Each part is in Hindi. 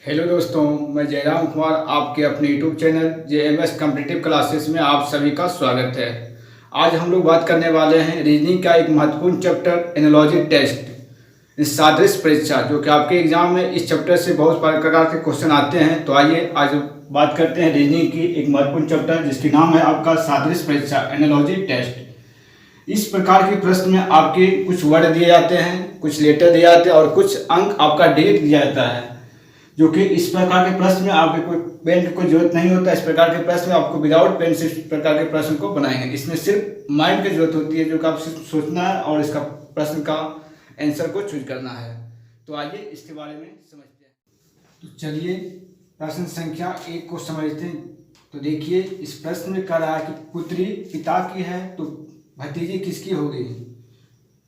हेलो दोस्तों, मैं जयराम कुमार आपके अपने YouTube channel JMS competitive classes में आप सभी का स्वागत है। आज हम लोग बात करने वाले हैं रीजनिंग का एक महत्वपूर्ण चैप्टर एनालॉजी टेस्ट, सादृश्य परीक्षा, जो कि आपके एग्जाम में इस चैप्टर से बहुत प्रकार के क्वेश्चन आते हैं। तो आइए आज बात करते हैं रीजनिंग की एक महत्वपूर्ण चैप्टर जिसकी नाम है आपका सादृश्य परीक्षा एनालॉजी टेस्ट। इस प्रकार के प्रश्न में आपके कुछ वर्ड दिए जाते हैं, कुछ लेटर दिए जाते हैं और कुछ अंक आपका डेट दिया जाता है, जो कि इस प्रकार के प्रश्न में आपके कोई पेन की कोई जरूरत नहीं होता। इस प्रकार के प्रश्न में आपको विदाउट पेन से इस प्रकार के प्रश्न को बनाएंगे। इसमें सिर्फ माइंड की जरूरत होती है, जो कि आपसे सोचना है और इसका प्रश्न का आंसर को चूज करना है। तो आइए इसके बारे में समझते हैं। तो चलिए प्रश्न संख्या 1 को समझते हैं। तो देखिए, इस प्रश्न में कह रहा है कि पुत्री पिता की है तो भतीजी किसकी होगी।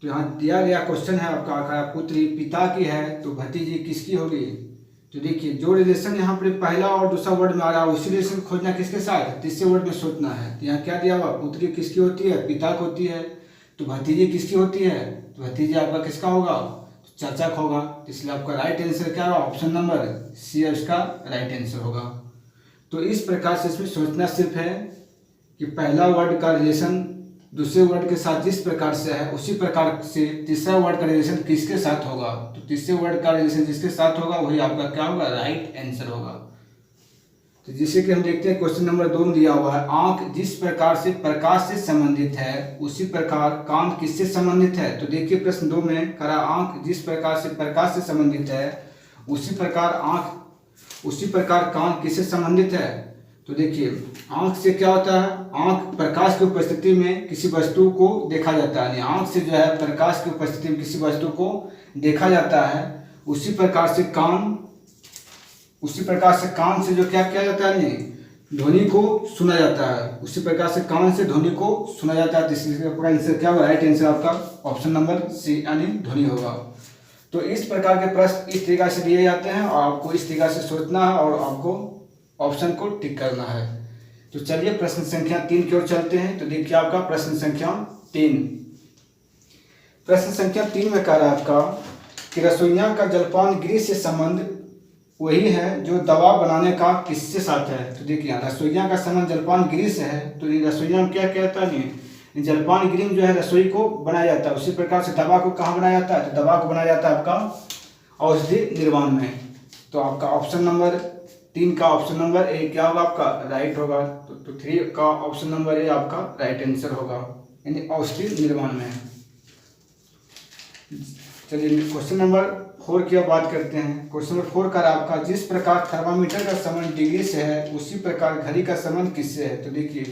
तो यहाँ दिया गया क्वेश्चन है आपका, पुत्री पिता की है तो भतीजी किसकी होगी। तो देखिए, जो रिलेशन यहाँ पर पहला और दूसरा वर्ड में आ रहा है उसी रिलेशन खोजना किसके साथ, तीसरे वर्ड में सोचना है। तो यहाँ क्या दिया हुआ, पुत्री किसकी होती है, पिता की होती है। तो भतीजी किसकी होती है, तो भतीजी आपका किसका होगा, चाचा का होगा। तो इसलिए आपका राइट आंसर क्या होगा, ऑप्शन नंबर सी इसका राइट आंसर होगा। तो इस प्रकार से इसमें सोचना सिर्फ है कि पहला वर्ड का रिलेशन दूसरे वर्ड के साथ जिस प्रकार से है उसी प्रकार से तीसरा वर्ड का रिलेशन किसके साथ होगा। तो तीसरे वर्ड का रिलेशन जिसके साथ होगा वही आपका क्या होगा, राइट आंसर होगा। तो जिसे कि हम देखते हैं क्वेश्चन नंबर 2 में दिया हुआ है, आंख जिस प्रकार से प्रकाश से संबंधित है उसी प्रकार कान किससे संबंधित है। तो देखिए प्रश्न 2 में करा, आंख जिस प्रकार से प्रकाश से संबंधित है उसी प्रकार कान किससे संबंधित है। तो देखिए, आंख से क्या होता है, आंख प्रकाश की उपस्थिति में किसी वस्तु को देखा जाता है। आंख से जो है प्रकाश की उपस्थिति में किसी वस्तु को देखा जाता है। उसी प्रकार से कान से जो क्या किया जाता है, ध्वनि को सुना जाता है। उसी प्रकार से कान से ध्वनि को सुना जाता है। इसलिए आपका आंसर क्या होगा, राइट आंसर आपका ऑप्शन नंबर सी यानी ध्वनि होगा। तो इस प्रकार के प्रश्न इस तरीका से दिए जाते हैं और आपको इस तरीका से सोचना है और आपको ऑप्शन को टिक करना है। तो चलिए प्रश्न संख्या 3 की ओर चलते हैं। तो देखिए आपका प्रश्न संख्या 3 में कह रहा है आपका कि रसोइया का जलपान गृह से संबंध वही है जो दवा बनाने का किससे साथ है। तो देखिए, रसोइया का संबंध जलपान गृह से है। तो रसोइया में क्या कहता है, जलपान गृह में जो है रसोई को बनाया जाता है। उसी प्रकार से दवा को कहाँ बनाया जाता है, तो दवा को बनाया जाता है आपका औषधि निर्माण में। तो आपका ऑप्शन नंबर 3 का ऑप्शन नंबर ए क्या होगा, आपका राइट होगा। तो 3 का ऑप्शन नंबर ए आपका राइट आंसर होगा, यानी औषधि निर्माण में। चलिए क्वेश्चन नंबर 4 की अब बात करते हैं। क्वेश्चन नंबर 4 का आपका, जिस प्रकार थर्मामीटर का संबंध डिग्री से है उसी प्रकार घड़ी का संबंध किससे है। तो देखिए,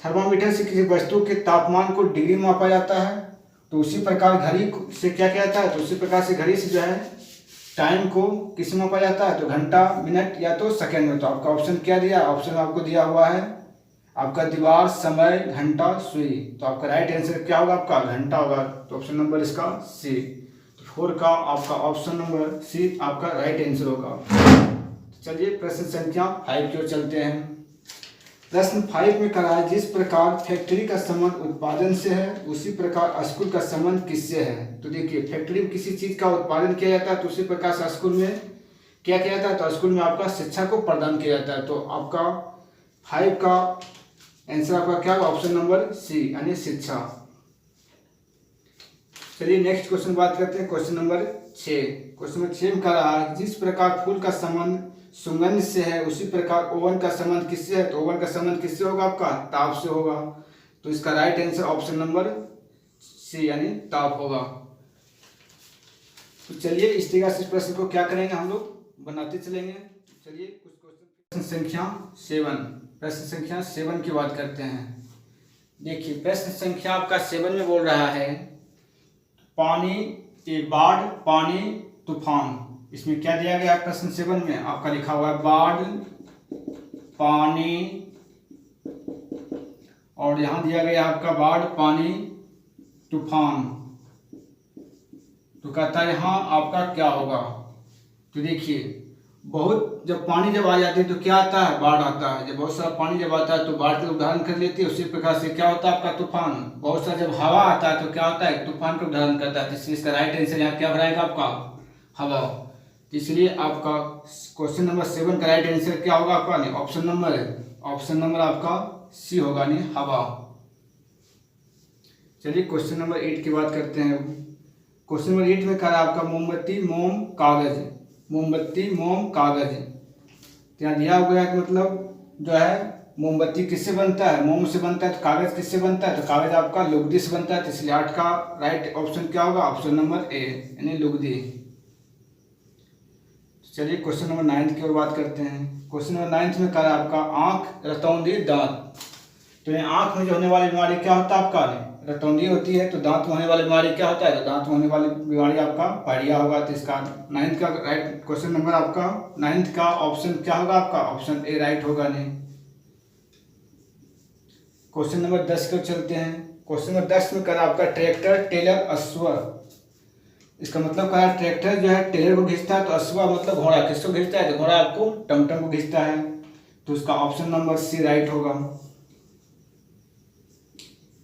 थर्मामीटर से किसी वस्तु के तापमान को डिग्री में मापा जाता है। तो उसी प्रकार घड़ी से क्या किया जाता है, तो उसी प्रकार से घड़ी से जो है टाइम को किस में मापा जाता है, तो घंटा, मिनट या तो सेकंड में। तो आपका ऑप्शन क्या दिया, ऑप्शन आपको दिया हुआ है आपका दीवार, समय, घंटा, सुई। तो आपका राइट आंसर क्या होगा, आपका घंटा होगा। तो ऑप्शन नंबर इसका सी। तो 4 का आपका ऑप्शन नंबर सी आपका राइट आंसर होगा। चलिए प्रश्न संख्या 5 की ओर चलते हैं। प्रश्न 5 में कहा है, जिस प्रकार फैक्ट्री का संबंध उत्पादन से है उसी प्रकार स्कूल का संबंध किससे है। तो देखिए, फैक्ट्री में किसी चीज का उत्पादन किया जाता है तो उसी प्रकार से स्कूल में क्या किया जाता है, तो स्कूल में आपका शिक्षा को प्रदान किया जाता है। तो आपका 5 का आंसर आपका क्या होगा, ऑप्शन नंबर सी यानी शिक्षा। चलिए नेक्स्ट क्वेश्चन बात करते हैं। क्वेश्चन नंबर 6 में कह रहा है, जिस प्रकार फूल का संबंध सुगंध से है उसी प्रकार ओवन का संबंध किससे है। तो ओवन का संबंध किससे होगा, आपका ताप से होगा। तो इसका right answer option number C यानी ताप होगा। तो चलिए इस तरीके से प्रश्न को क्या करेंगे, हम लोग बनाते चलेंगे। चलिए कुछ क्वेश्चन प्रश्न संख्या 7 की बात करते हैं। देखिए, प्रश्न संख्या आपका 7 में बोल रहा है, बाढ़, पानी, तूफान। इसमें क्या दिया गया है प्रश्न 7 में, आपका लिखा हुआ है बाढ़, पानी, और यहां दिया गया आपका बाढ़, पानी, तूफान। तो कहता है यहां आपका क्या होगा। तो देखिए, जब पानी जब आ जाती है तो क्या आता है, बाढ़ आता है। जब बहुत सारा पानी जब आता है तो बाढ़ का उदाहरण कर लेती है। उसी प्रकार से क्या होता है आपका तूफान, बहुत सारा जब हवा आता है तो क्या होता है, तूफान का उदाहरण करता है। तो इसका राइट आंसर यहाँ क्या रहेगा, आपका हवा। इसलिए आपका क्वेश्चन नंबर 7 का राइट आंसर क्या होगा आपका? नहीं, ऑप्शन नंबर आपका सी होगा, नहीं हवा। चलिए क्वेश्चन नंबर 8 की बात करते हैं। क्वेश्चन नंबर 8 में कह रहा है आपका मोमबत्ती मोम कागज, मोमबत्ती मोम कागज। यहाँ दिया हुआ है कि मतलब जो है मोमबत्ती किससे बनता है? मोम से बनता है। तो कागज किससे बनता है? तो कागज आपका लुगदी से बनता है। तो इसलिए 8 का राइट ऑप्शन क्या होगा? ऑप्शन नंबर ए यानी लुगदी। चलिए क्वेश्चन नंबर 9 की ओर बात करते हैं। क्वेश्चन नंबर 9 में कह रहा है आपका आँख, रतौंधी, दांत। तो ये आँख में जो होने वाली बीमारी क्या होता है आपका? रतौंधी होती है। तो दांत में होने वाली बीमारी क्या होता है? तो दांत में होने वाली बीमारी आपका पायरिया होगा। तो इसका 9 का राइट क्वेश्चन नंबर आपका 9 का ऑप्शन क्या होगा आपका? ऑप्शन ए राइट होगा, नहीं। क्वेश्चन नंबर 10 को चलते हैं। क्वेश्चन नंबर 10 में कह रहा आपका ट्रैक्टर, टेलर, अश्व। इसका मतलब कहा ट्रैक्टर जो है टेलर को खींचता है, तो अश्व मतलब घोड़ा किसको खींचता है? तो घोड़ा आपको टमटम को खींचता है। तो उसका ऑप्शन नंबर सी राइट होगा।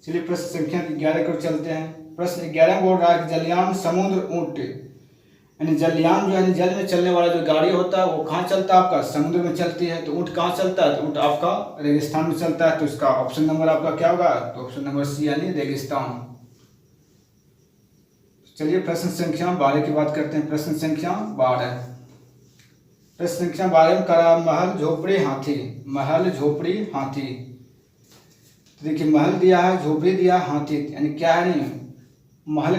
चलिए प्रश्न संख्या 11 को चलते हैं। प्रश्न 11 बोल रहा है कि जलयान, समुद्र, ऊंट। यानी जलयान जो है जल में चलने वाला जो गाड़ी होता है वो कहाँ चलता है आपका? समुद्र में चलती है। तो ऊंट कहाँ चलता है? तो ऊंट आपका रेगिस्तान में चलता है। तो इसका ऑप्शन नंबर आपका क्या होगा? तो ऑप्शन नंबर सी यानी रेगिस्तान। चलिए प्रश्न संख्या 12 की बात करते हैं। प्रश्न संख्या 12। प्रश्न संख्या 12 में कहा महल, झोपड़ी, हाथी। महल, झोपड़ी, हाथी। तो देखिए महल दिया है, झोपड़ी दिया, हाथी। यानी क्या है? नहीं, महल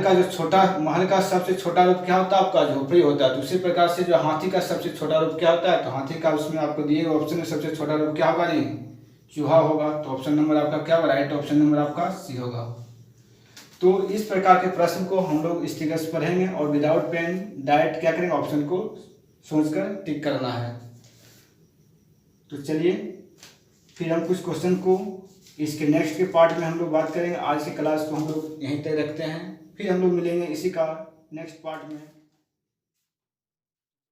का सबसे छोटा रूप क्या होता है आपका? झोपड़ी होता है। तो उसी प्रकार से जो हाथी का सबसे छोटा रूप क्या होता है? तो हाथी का उसमें आपको दिए हुए ऑप्शन में सबसे छोटा रूप क्या होगा? नहीं, चूहा होगा। तो ऑप्शन नंबर आपका क्या होगा? राइट ऑप्शन नंबर आपका सी होगा। तो इस प्रकार के प्रश्न को हम लोग स्टिकर्स पढ़ेंगे और विदाउट पेन डायरेक्ट क्या करेंगे? ऑप्शन को सोचकर टिक करना है। तो चलिए फिर हम कुछ क्वेश्चन को इसके नेक्स्ट के पार्ट में हम लोग बात करेंगे। आज की क्लास को हम लोग यहीं तक रखते हैं, फिर हम लोग मिलेंगे इसी का नेक्स्ट पार्ट में।